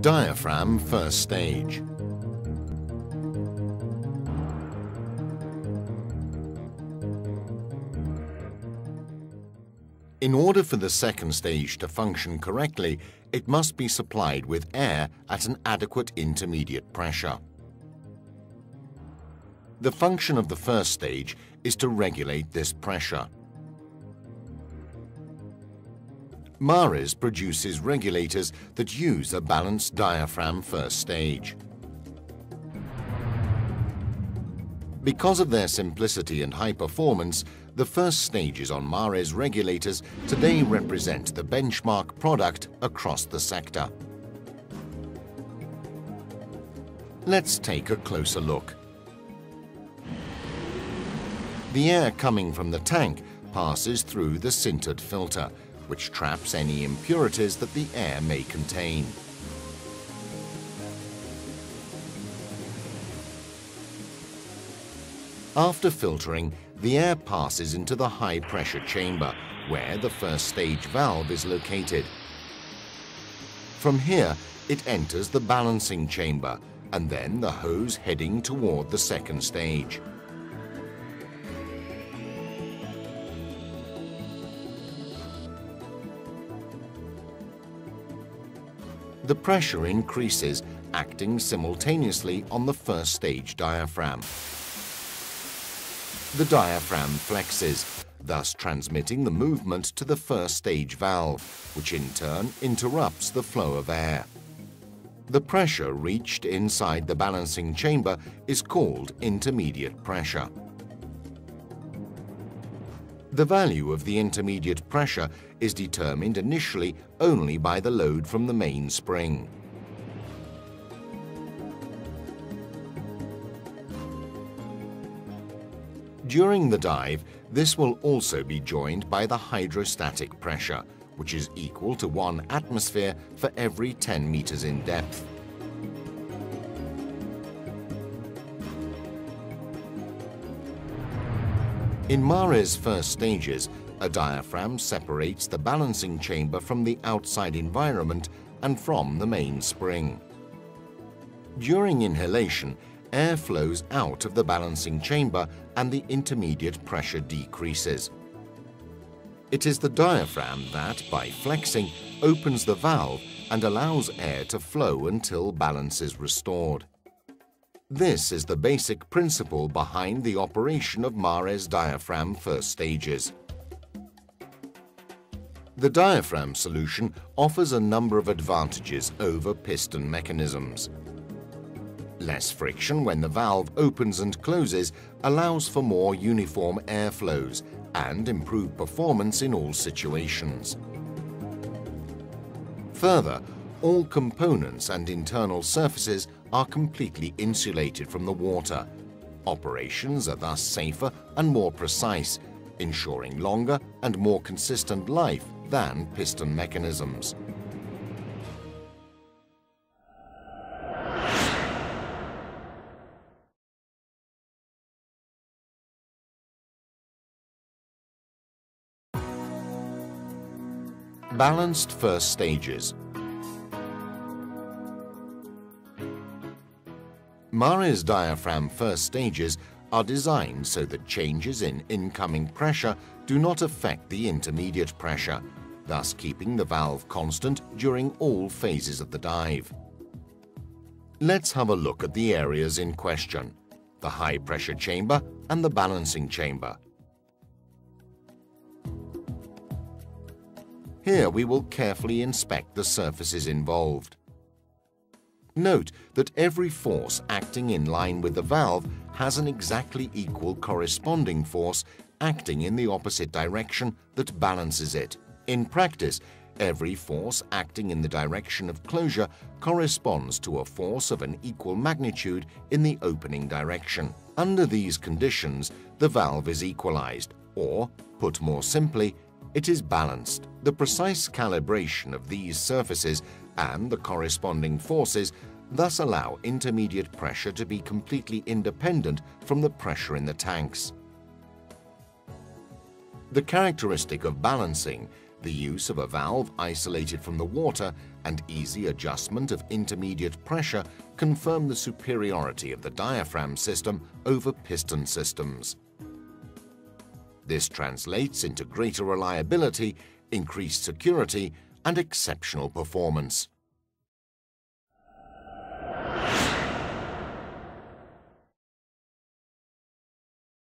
Diaphragm first stage. In order for the second stage to function correctly, it must be supplied with air at an adequate intermediate pressure. The function of the first stage is to regulate this pressure. Mares produces regulators that use a balanced diaphragm first stage. Because of their simplicity and high performance, the first stages on Mares regulators today represent the benchmark product across the sector. Let's take a closer look. The air coming from the tank passes through the sintered filter, which traps any impurities that the air may contain. After filtering, the air passes into the high-pressure chamber, where the first stage valve is located. From here, it enters the balancing chamber, and then the hose heading toward the second stage. The pressure increases, acting simultaneously on the first stage diaphragm. The diaphragm flexes, thus transmitting the movement to the first stage valve, which in turn interrupts the flow of air. The pressure reached inside the balancing chamber is called intermediate pressure. The value of the intermediate pressure is determined initially only by the load from the main spring. During the dive, this will also be joined by the hydrostatic pressure, which is equal to 1 atmosphere for every 10 meters in depth. In Mares' first stages, a diaphragm separates the balancing chamber from the outside environment and from the main spring. During inhalation, air flows out of the balancing chamber and the intermediate pressure decreases. It is the diaphragm that, by flexing, opens the valve and allows air to flow until balance is restored. This is the basic principle behind the operation of Mares' diaphragm first stages. The diaphragm solution offers a number of advantages over piston mechanisms. Less friction when the valve opens and closes allows for more uniform airflows and improved performance in all situations. Further, all components and internal surfaces are completely insulated from the water. Operations are thus safer and more precise, ensuring longer and more consistent life than piston mechanisms. Balanced first stages. Mares' diaphragm first stages are designed so that changes in incoming pressure do not affect the intermediate pressure, thus keeping the valve constant during all phases of the dive. Let's have a look at the areas in question: the high-pressure chamber and the balancing chamber. Here we will carefully inspect the surfaces involved. Note that every force acting in line with the valve has an exactly equal corresponding force acting in the opposite direction that balances it. In practice, every force acting in the direction of closure corresponds to a force of an equal magnitude in the opening direction. Under these conditions, the valve is equalized, or, put more simply, it is balanced. The precise calibration of these surfaces and the corresponding forces thus allow intermediate pressure to be completely independent from the pressure in the tanks. The characteristic of balancing, The use of a valve isolated from the water and easy adjustment of intermediate pressure confirm the superiority of the diaphragm system over piston systems. This translates into greater reliability, increased security, and exceptional performance.